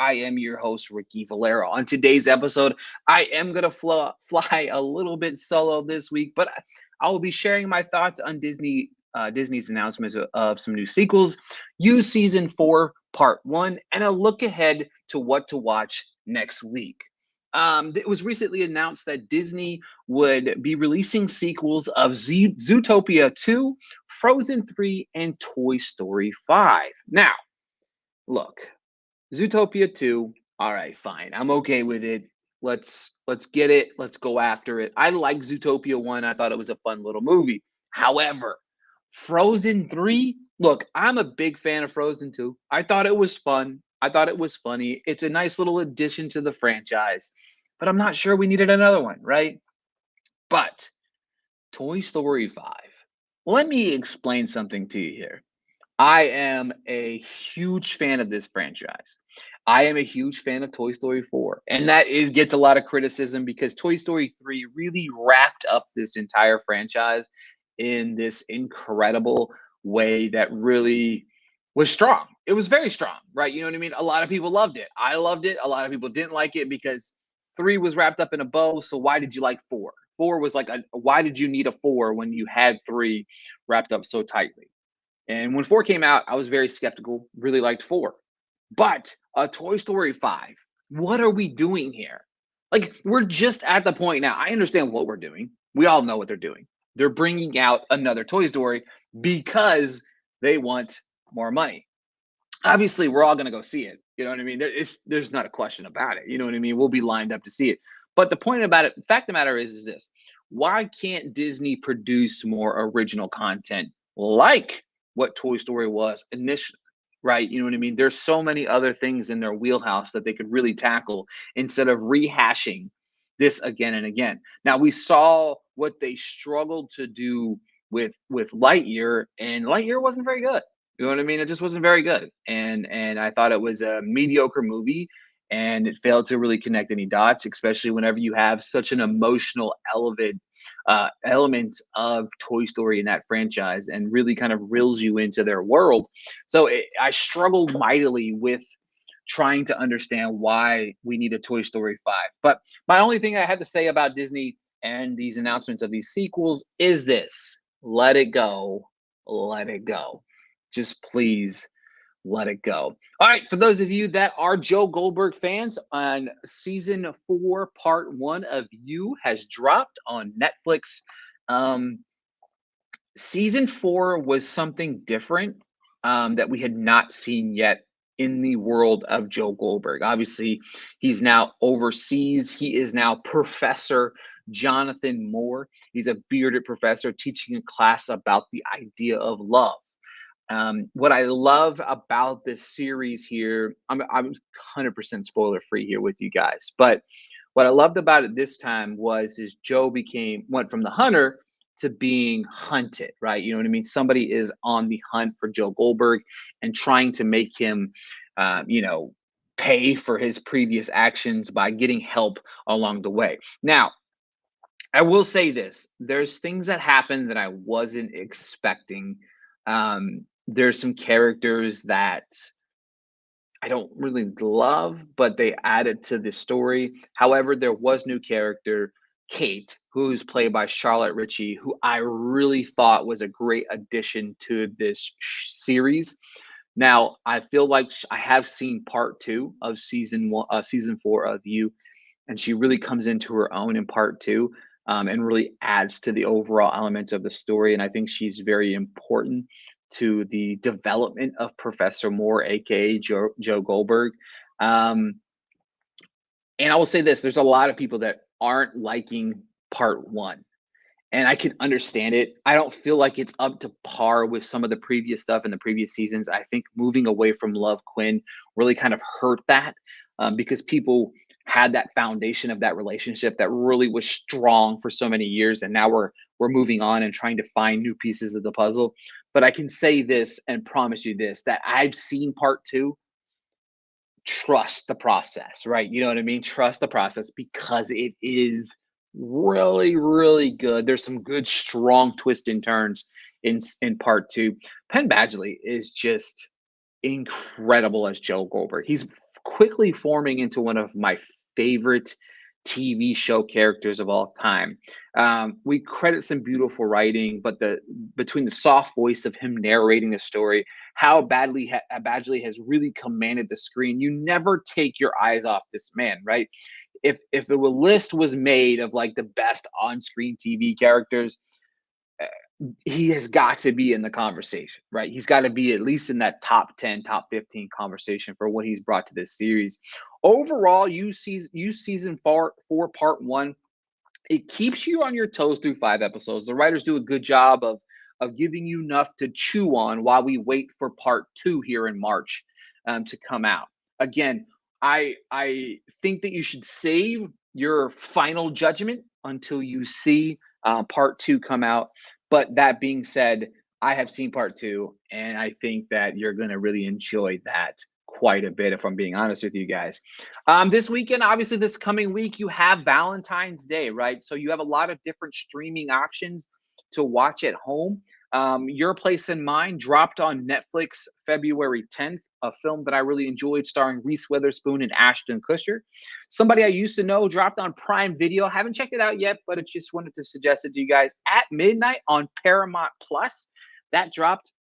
I am your host, Ricky Valero. On today's episode, I am going to fly a little bit solo this week, but I will be sharing my thoughts on Disney's announcement of some new sequels, You Season 4, Part 1, and a look ahead to what to watch next week. It was recently announced that Disney would be releasing sequels of Zootopia 2, Frozen 3, and Toy Story 5. Now, look, Zootopia 2, all right, fine. I'm okay with it. Let's get it. Let's go after it. I like Zootopia 1. I thought it was a fun little movie. However, Frozen 3, look, I'm a big fan of Frozen 2. I thought it was fun. I thought it was funny. It's a nice little addition to the franchise. But I'm not sure we needed another one, right? But Toy Story 5. Let me explain something to you here. I am a huge fan of this franchise. I am a huge fan of Toy Story 4, and that is gets a lot of criticism because Toy Story 3 really wrapped up this entire franchise in this incredible way that really was strong. It was very strong, right? You know what I mean? A lot of people loved it. I loved it. A lot of people didn't like it because 3 was wrapped up in a bow, so why did you like 4? 4 was like a why did you need a 4 when you had 3 wrapped up so tightly? And when 4 came out, I was very skeptical, really liked 4. But a Toy Story 5, what are we doing here? Like, we're just at the point now. I understand what we're doing. We all know what they're doing. They're bringing out another Toy Story because they want more money. Obviously, we're all going to go see it. You know what I mean? There's not a question about it. You know what I mean? We'll be lined up to see it. But the point about it, the fact of the matter is this: why can't Disney produce more original content like what Toy Story was initially? Right? You know what I mean? There's so many other things in their wheelhouse that they could really tackle instead of rehashing this again and again. Now we saw what they struggled to do with Lightyear, and Lightyear wasn't very good. You know what I mean? It just wasn't very good, and I thought it was a mediocre movie, and it failed to really connect any dots, especially whenever you have such an emotional element of Toy Story in that franchise, and really kind of reels you into their world. So I struggled mightily with trying to understand why we need a Toy Story 5. But my only thing I had to say about Disney and these announcements of these sequels is this: let it go. Let it go. Just please let it go. All right, for those of you that are Joe Goldberg fans, on season 4, part 1 of You has dropped on Netflix. Um, Season 4 was something different that we had not seen yet in the world of Joe Goldberg. Obviously, he's now overseas. He is now Professor Jonathan Moore. He's a bearded professor teaching a class about the idea of love. What I love about this series here, I'm 100% spoiler free here with you guys, but what I loved about it this time was is Joe went from the hunter to being hunted, right? You know what I mean? Somebody is on the hunt for Joe Goldberg and trying to make him, you know, pay for his previous actions by getting help along the way. Now, I will say this: there's things that happen that I wasn't expecting. There's some characters that I don't really love, but they added to the story. However, there was new character, Kate, who's played by Charlotte Ritchie, who I really thought was a great addition to this series. Now, I feel like I have seen part 2 of season 4 of You, and she really comes into her own in part 2, and really adds to the overall elements of the story. And I think she's very important to the development of Professor Moore, aka Joe Goldberg. Um, and I will say this: there's a lot of people that aren't liking part 1, and I can understand it. I don't feel like it's up to par with some of the previous stuff in the previous seasons. I think moving away from Love Quinn really kind of hurt that, because people had that foundation of that relationship that really was strong for so many years, and now we're moving on and trying to find new pieces of the puzzle. But I can say this and promise you this: that I've seen part 2. Trust the process, right? You know what I mean? Trust the process because it is really, really good. There's some good, strong twists and turns in part 2. Penn Badgley is just incredible as Joe Goldberg. He's quickly forming into one of my favorite TV show characters of all time. We credit some beautiful writing, but the between the soft voice of him narrating the story, how Badgley has really commanded the screen. You never take your eyes off this man, right? If a list was made of like the best on-screen TV characters, uh, he has got to be in the conversation, right? He's got to be at least in that top 10, top 15 conversation for what he's brought to this series. Overall, you season four, part one, it keeps you on your toes through 5 episodes. The writers do a good job of giving you enough to chew on while we wait for part two here in March to come out. Again, I think that you should save your final judgment until you see part two come out. But that being said, I have seen part two, and I think that you're going to really enjoy that quite a bit, if I'm being honest with you guys. This weekend, obviously, this coming week, you have Valentine's Day, right? So you have a lot of different streaming options to watch at home. Your Place in Mine dropped on Netflix February 10th, a film that I really enjoyed, starring Reese Witherspoon and Ashton Kutcher. Somebody I used to know dropped on Prime Video. Haven't checked it out yet, but I just wanted to suggest it to you guys. At Midnight on Paramount Plus, that dropped.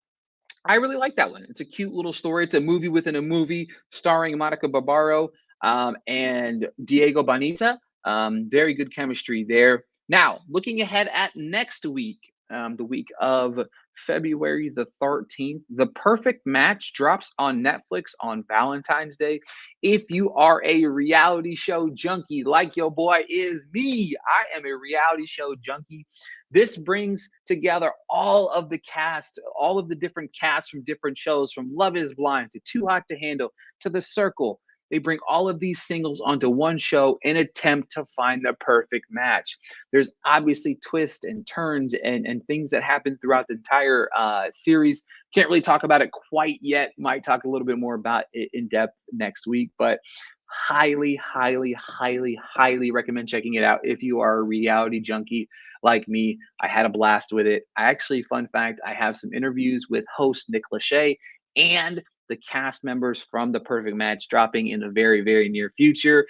I really like that one. It's a cute little story. It's a movie within a movie starring Monica Barbaro and Diego Boneta. Very good chemistry there. Now, looking ahead at next week, the week of February the 13th, The Perfect Match drops on Netflix on Valentine's Day. If you are a reality show junkie like your boy is me, I am a reality show junkie. This brings together all of the cast, all of the different casts from different shows, from Love is Blind to Too Hot to Handle to The Circle. They bring all of these singles onto one show in attempt to find the perfect match. There's obviously twists and turns and things that happen throughout the entire series. Can't really talk about it quite yet. Might talk a little bit more about it in depth next week, but highly, highly, highly, highly recommend checking it out if you are a reality junkie like me. I had a blast with it. I actually, fun fact, I have some interviews with host Nick Lachey and the cast members from The Perfect Match dropping in the very, very near future.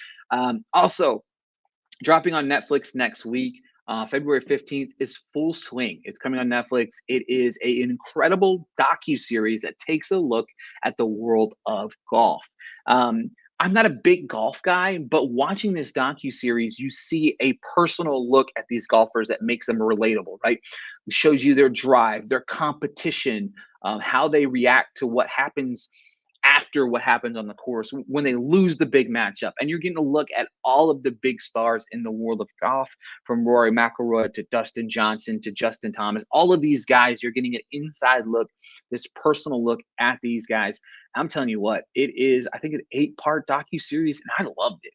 Also, dropping on Netflix next week. February 15th is Full Swing. It's coming on Netflix. It is an incredible docu-series that takes a look at the world of golf. I'm not a big golf guy, but watching this docu-series, you see a personal look at these golfers that makes them relatable, right? It shows you their drive, their competition, how they react to what happens after what happens on the course when they lose the big matchup. And you're getting a look at all of the big stars in the world of golf, from Rory McIlroy to Dustin Johnson to Justin Thomas. All of these guys, you're getting an inside look, this personal look at these guys. I'm telling you what, it is, I think, an 8-part docu-series, and I loved it.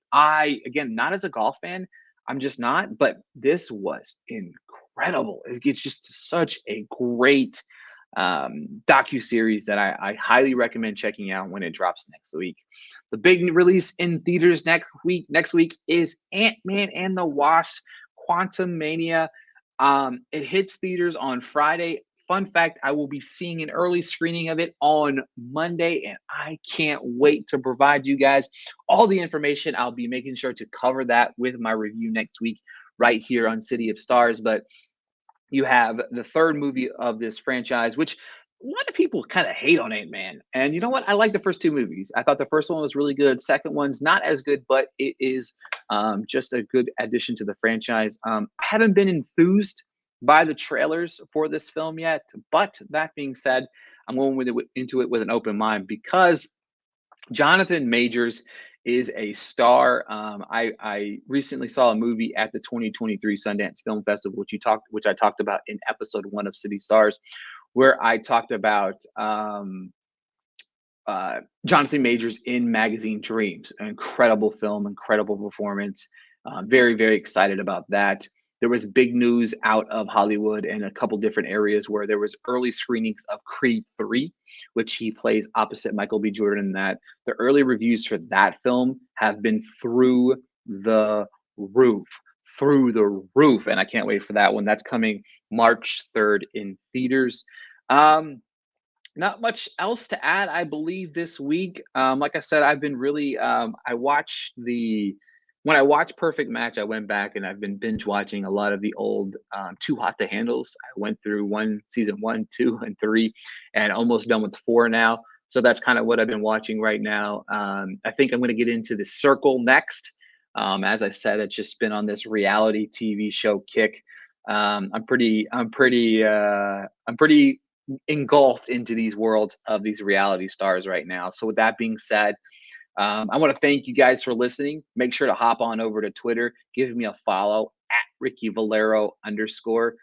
Again, not as a golf fan, I'm just not, but this was incredible. It's just such a great docu series that I highly recommend checking out when it drops next week. The big release in theaters next week is Ant-Man and the Wasp: Quantumania. It hits theaters on Friday. Fun fact, I will be seeing an early screening of it on Monday, and I can't wait to provide you guys all the information. I'll be making sure to cover that with my review next week right here on City of Stars. But you have the third movie of this franchise, which a lot of people kind of hate on Ant-Man. And you know what? I like the first two movies. I thought the first one was really good. Second one's not as good, but it is just a good addition to the franchise. I haven't been enthused by the trailers for this film yet, but that being said, I'm going into it with an open mind because Jonathan Majors is a star. I recently saw a movie at the 2023 Sundance Film Festival, which I talked about in episode 1 of City Stars, where I talked about Jonathan Majors in Magazine Dreams. An incredible film, incredible performance. Very, very excited about that. There was big news out of Hollywood in a couple different areas where there was early screenings of Creed 3, which he plays opposite Michael B. Jordan in that. The early reviews for that film have been through the roof, and I can't wait for that one. That's coming March 3rd in theaters. Um, Not much else to add, I believe, this week. Like I said, I've been really I watched the when I watched Perfect Match, I went back and I've been binge watching a lot of the old Too Hot to Handles. I went through season one, two, and three, and almost done with four now. So that's kind of what I've been watching right now. I think I'm going to get into the Circle next. As I said, it's just been on this reality TV show kick. I'm pretty engulfed into these worlds of these reality stars right now. So with that being said, I want to thank you guys for listening. Make sure to hop on over to Twitter, give me a follow at Ricky Valero underscore.